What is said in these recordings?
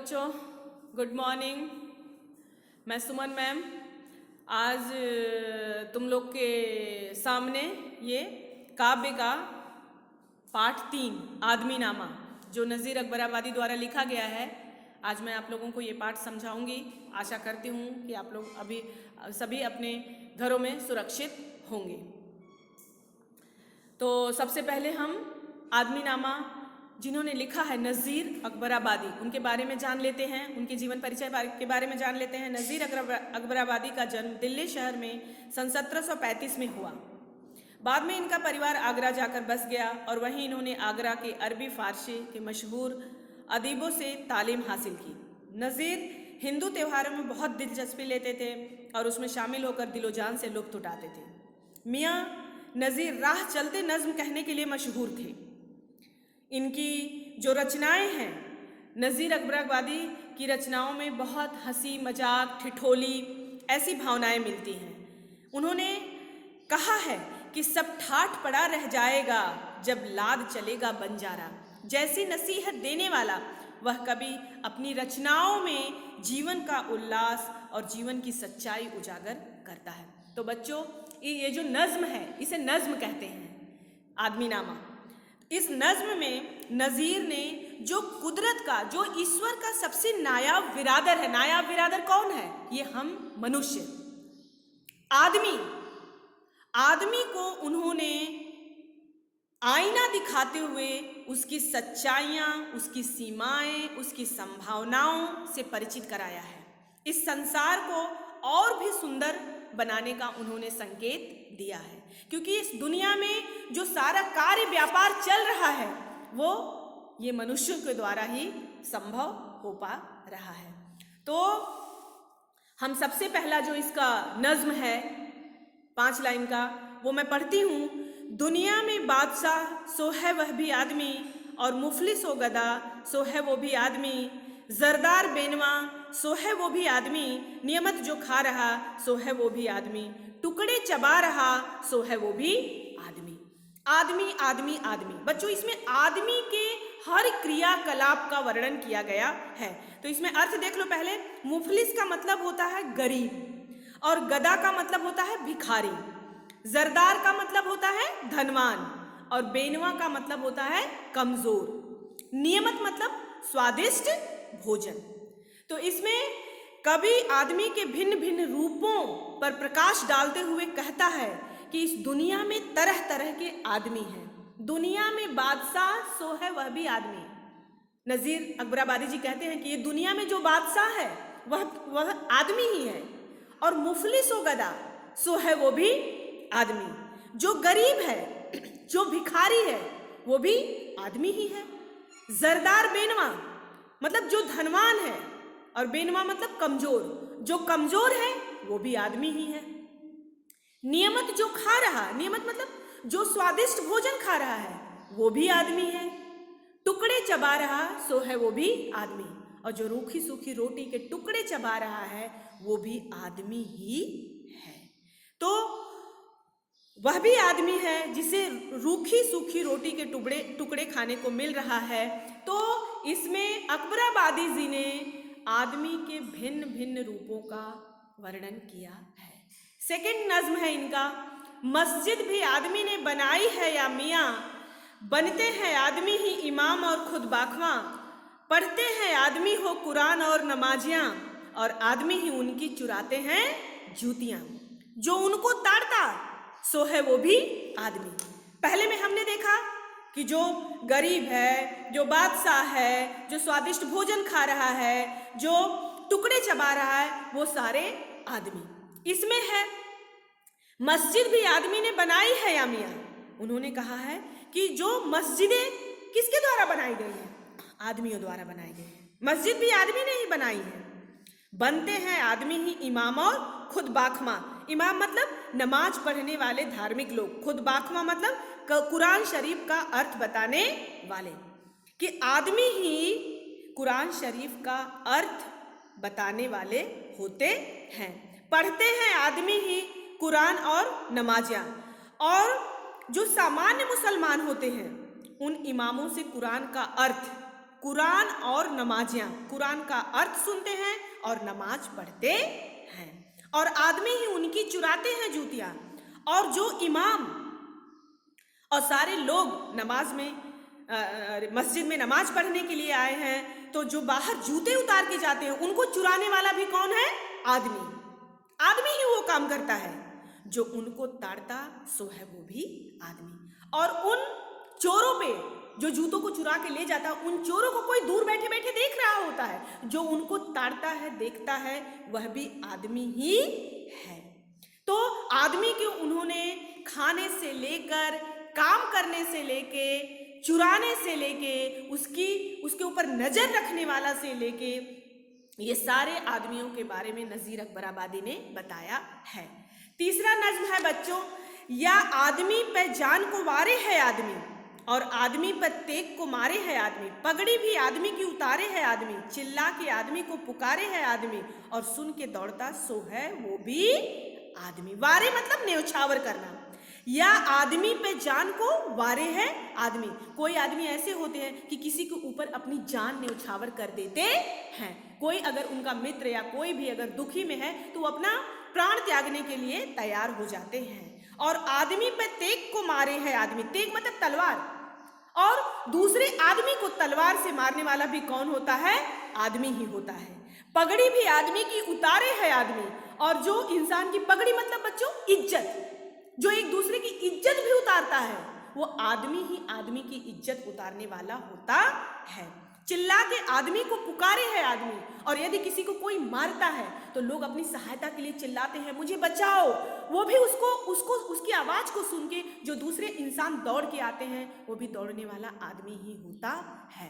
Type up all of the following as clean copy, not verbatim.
बच्चों, good morning. मैं सुमन ma'am आज तुम लोग के सामने ये काव्य का पाठ 3 आदमी नामा जो नज़ीर अकबराबादी द्वारा लिखा गया है, आज मैं आप लोगों को ये पाठ समझाऊंगी। आशा करती हूँ कि आप लोग अभी सभी अपने घरों में सुरक्षित होंगे। तो सबसे पहले हम आदमी नामा जिन्होंने लिखा है नज़ीर अकबराबादी, उनके बारे में जान लेते हैं, उनके जीवन परिचय के बारे में जान लेते हैं। नज़ीर अकबराबादी का जन्म दिल्ली शहर में सन 1735 में हुआ। बाद में इनका परिवार आगरा जाकर बस गया और वहीं इन्होंने आगरा के अरबी फारसी के मशहूर अदीबों से तालीम हासिल की। नज़ीर हिंदू त्योहारों में बहुत दिलचस्पी लेते थे और उसमें शामिल होकर दिलो जान से लुत्फ़ उठाते थे। मियाँ नज़ीर राह चलते नज़्म कहने के लिए मशहूर थे। इनकी जो रचनाएं हैं, नज़ीर अकबराबादी की रचनाओं में बहुत हंसी मजाक ठिठोली ऐसी भावनाएं मिलती हैं। उन्होंने कहा है कि सब ठाठ पड़ा रह जाएगा जब लाद चलेगा बंजारा। जैसी नसीहत देने वाला वह कभी अपनी रचनाओं में जीवन का उल्लास और जीवन की सच्चाई उजागर करता है। तो बच्चों, ये जो नज़्म है इसे नज़्म कहते हैं, आदमी नामा। इस नज़्म में नज़ीर ने जो कुदरत का, जो ईश्वर का सबसे नायाब बिरादर है, नायाब बिरादर कौन है? ये हम मनुष्य, आदमी को उन्होंने आईना दिखाते हुए उसकी सच्चाइयाँ, उसकी सीमाएं, उसकी संभावनाओं से परिचित कराया है। इस संसार को और भी सुंदर बनाने का उन्होंने संकेत दिया है, क्योंकि इस दुनिया में जो सारा कार्य व्यापार चल रहा है वो ये मनुष्यों के द्वारा ही संभव हो पा रहा है। तो हम सबसे पहला जो इसका नज़्म है 5 लाइन का, वो मैं पढ़ती हूँ। दुनिया में बादशाह सो है वह भी आदमी, और मुफलिस व गदा सो है वो भी आदमी, जरदार बेनवा सो है वो भी आदमी, नियमत जो खा रहा सो है वो भी आदमी, टुकड़े चबा रहा सो है वो भी आदमी। आदमी आदमी आदमी। बच्चों, इसमें आदमी के हर क्रियाकलाप का वर्णन किया गया है। तो इसमें अर्थ देख लो पहले। मुफलिस का मतलब होता है गरीब, और गदा का मतलब होता है भिखारी, जरदार का मतलब होता है धनवान, और बेनवा का मतलब होता है कमजोर, नियमत मतलब स्वादिष्ट भोजन। तो इसमें कवि आदमी के भिन्न भिन्न रूपों पर प्रकाश डालते हुए कहता है कि इस दुनिया में तरह तरह के आदमी हैं। दुनिया में बादशाह सो है वह भी आदमी। नज़ीर अकबराबादी जी कहते हैं कि ये दुनिया में जो बादशाह है वह आदमी ही है, और मुफलिस व गदा सो है वो भी आदमी। जो गरीब है, जो भिखारी है, वो भी आदमी ही है। जरदार बेनवा मतलब जो धनवान है, और बेनवा मतलब कमजोर, जो कमजोर है वो भी आदमी ही है। नियमत जो खा रहा, नियमत मतलब जो स्वादिष्ट भोजन खा रहा है, वो भी आदमी है। टुकड़े चबा रहा सो है वो भी आदमी, और जो रूखी सूखी रोटी के टुकड़े चबा रहा है वो भी आदमी ही है। तो वह भी आदमी है जिसे रूखी सूखी रोटी के टुकड़े खाने को मिल रहा है। तो इसमें अकबराबादी जी ने आदमी के भिन्न भिन्न रूपों का वर्णन किया है। सेकंड नज़्म है इनका। मस्जिद भी आदमी ने बनाई है या मियाँ, बनते हैं आदमी ही इमाम और खुद बाखवा, पढ़ते हैं आदमी हो कुरान और नमाजियाँ, और आदमी ही उनकी चुराते हैं जूतियाँ। जो उनको ताड़ता सो है वो भी आदमी। पहले में हमने देखा कि जो गरीब है, जो बादशाह है, जो स्वादिष्ट भोजन खा रहा है, जो टुकड़े चबा रहा है, वो सारे आदमी। इसमें है मस्जिद भी आदमी ने बनाई है या मियाँ। उन्होंने कहा है कि जो मस्जिदें किसके द्वारा बनाई गई हैं? आदमियों द्वारा बनाई गई है। मस्जिद भी आदमी ने ही बनाई है। बनते हैं आदमी ही इमाम और खुद बाखमा। इमाम मतलब नमाज पढ़ने वाले धार्मिक लोग, खुद बाखमा मतलब कुरान शरीफ का अर्थ बताने वाले, कि आदमी ही कुरान शरीफ का अर्थ बताने वाले होते हैं। पढ़ते हैं आदमी ही कुरान और नमाजियाँ, और जो सामान्य मुसलमान होते हैं उन इमामों से कुरान का अर्थ, कुरान और नमाजियां, कुरान का अर्थ सुनते हैं और नमाज पढ़ते हैं, और आदमी ही उनकी चुराते हैं जूतियां। और जो इमाम और सारे लोग नमाज में मस्जिद में नमाज पढ़ने के लिए आए हैं, तो जो बाहर जूते उतार के जाते हैं उनको चुराने वाला भी कौन है? आदमी। आदमी ही वो काम करता है। जो उनको ताड़ता सो है वो भी आदमी। और उन चोरों पे जो जूतों को चुरा के ले जाता है, उन चोरों को कोई दूर बैठे बैठे देख रहा होता है। जो उनको ताड़ता है, देखता है, वह भी आदमी ही है। तो आदमी को उन्होंने खाने से लेकर, काम करने से लेके, चुराने से लेके, उसके ऊपर नजर रखने वाला से लेके, ये सारे आदमियों के बारे में नज़ीर अकबर आबादी ने बताया है। तीसरा नज्म है बच्चों, या आदमी पे जान को वारे है आदमी, और आदमी पर तेग को मारे है आदमी, पगड़ी भी आदमी की उतारे है आदमी, चिल्ला के आदमी को पुकारे है आदमी, और सुन के दौड़ता सो है वो भी आदमी। वारे मतलब न्यौछावर करना। या आदमी पे जान को वारे है आदमी। कोई आदमी ऐसे होते हैं कि किसी के ऊपर अपनी जान न्यौछावर कर देते हैं। कोई अगर उनका मित्र या कोई भी अगर दुखी में है तो वो अपना प्राण त्यागने के लिए तैयार हो जाते हैं। और आदमी पे तेग को मारे है आदमी, तेग मतलब तलवार, और दूसरे आदमी को तलवार से मारने वाला भी कौन होता है? आदमी ही होता है। पगड़ी भी आदमी की उतारे है आदमी, और जो इंसान की पगड़ी मतलब बच्चों इज्जत, जो एक दूसरे की इज्जत भी उतारता है, वो आदमी ही आदमी की इज्जत उतारने वाला होता है। चिल्ला के आदमी को पुकारे है आदमी, और यदि किसी को कोई मारता है तो लोग अपनी सहायता के लिए चिल्लाते हैं, मुझे बचाओ। वो भी उसको उसकी आवाज को सुन के जो दूसरे इंसान दौड़ के आते हैं, वो भी दौड़ने वाला आदमी ही होता है।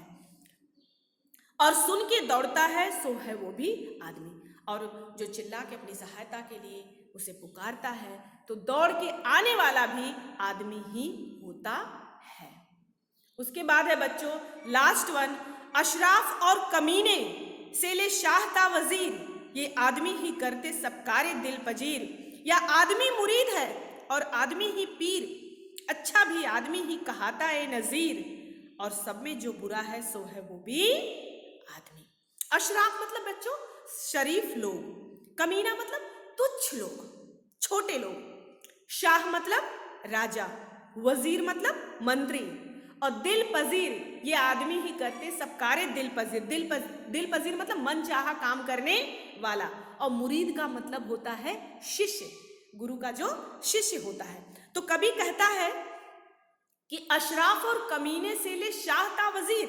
और सुन के दौड़ता है सो है वो भी आदमी। और जो चिल्ला के अपनी सहायता के लिए उसे पुकारता है, तो दौड़ के आने वाला भी आदमी ही होता है। उसके बाद है बच्चों लास्ट वन, अशराफ और कमीने से ले शाह ता वजीर, ये आदमी ही करते सब कारे दिल पजीर। या आदमी मुरीद है और आदमी ही पीर, अच्छा भी आदमी ही कहाता है नजीर, और सब में जो बुरा है सो है वो भी आदमी। अशराफ मतलब बच्चों शरीफ लोग, कमीना मतलब तुच्छ लोग, छोटे लोग, शाह मतलब राजा, वजीर मतलब मंत्री, और दिल पजीर ये आदमी ही करते सब कारे दिल पजीर। दिल पजीर मतलब मन चाहा काम करने वाला, और मुरीद का मतलब होता है शिष्य, गुरु का जो शिष्य होता है। तो कभी कहता है कि अशराफ और कमीने से ले शाह ता वजीर,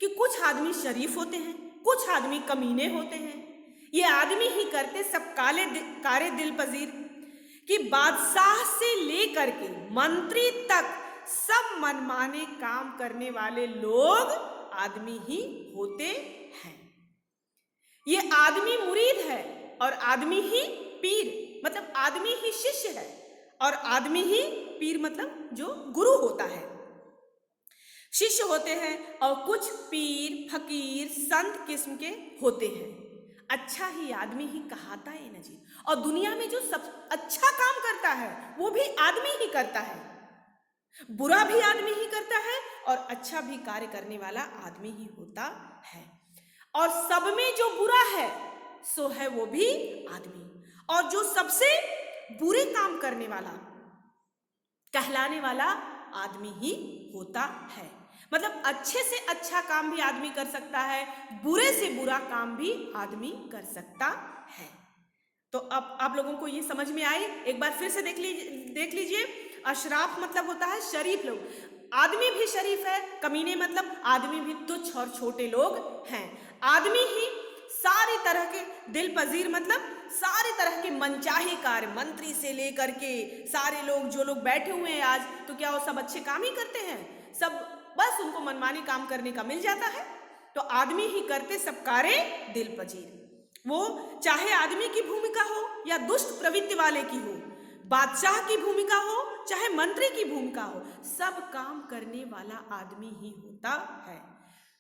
कि कुछ आदमी शरीफ होते हैं, कुछ आदमी कमीने होते हैं, ये आदमी ही करते सब कारे दिल पजीर, कि बादशाह से लेकर के मंत्री तक सब मनमाने काम करने वाले लोग आदमी ही होते हैं। ये आदमी मुरीद है और आदमी ही पीर, मतलब आदमी ही शिष्य है, और आदमी ही पीर मतलब जो गुरु होता है। शिष्य होते हैं और कुछ पीर फकीर संत किस्म के होते हैं। अच्छा ही आदमी ही कहाता है नजीर, और दुनिया में जो सब अच्छा काम करता है वो भी आदमी ही करता है, बुरा भी आदमी ही करता है, और अच्छा भी कार्य करने वाला आदमी ही होता है। और सब में जो बुरा है सो है वो भी आदमी, और जो सबसे बुरे काम करने वाला कहलाने वाला आदमी ही होता है। मतलब अच्छे से अच्छा काम भी आदमी कर सकता है, बुरे से बुरा काम भी आदमी कर सकता है। तो अब आप लोगों को ये समझ में आई? एक बार फिर से देख लीजिए। अशराफ मतलब होता है शरीफ लोग, आदमी भी शरीफ है, कमीने मतलब आदमी भी तुच्छ और छोटे लोग हैं। आदमी ही सारी तरह के दिल पजीर मतलब सारे तरह के मनचाहे कार्य, मंत्री से लेकर के सारे लोग जो लोग बैठे हुए हैं आज, तो क्या वो सब अच्छे काम ही करते हैं? सब बस उनको मनमानी काम करने का मिल जाता है। तो आदमी ही करते सब कार्य दिल पजीर, वो चाहे आदमी की भूमिका हो या दुष्ट प्रवृत्ति वाले की हो, बादशाह की भूमिका हो चाहे मंत्री की भूमिका हो, सब काम करने वाला आदमी ही होता है।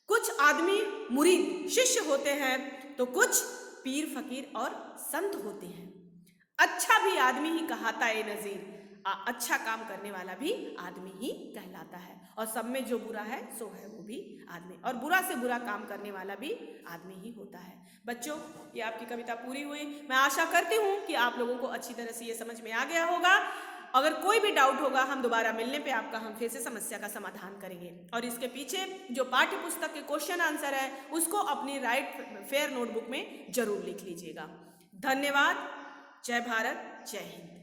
कुछ आदमी मुरीद शिष्य होते हैं, तो कुछ पीर फकीर और संत होते हैं। अच्छा भी आदमी ही कहाता है नजीर, अच्छा काम करने वाला भी आदमी ही कहलाता है। कहलाता है, और सब में जो बुरा है सो है वो भी आदमी, और बुरा से बुरा काम करने वाला भी आदमी ही होता है। बच्चों, ये आपकी कविता पूरी हुई। मैं आशा करती हूँ कि आप लोगों को अच्छी तरह से ये समझ में आ गया होगा। अगर कोई भी डाउट होगा, हम दोबारा मिलने पे आपका हम फिर से समस्या का समाधान करेंगे, और इसके पीछे जो पाठ्य पुस्तक के क्वेश्चन आंसर है उसको अपनी राइट फेयर नोटबुक में जरूर लिख लीजिएगा। धन्यवाद। जय भारत, जय हिंद।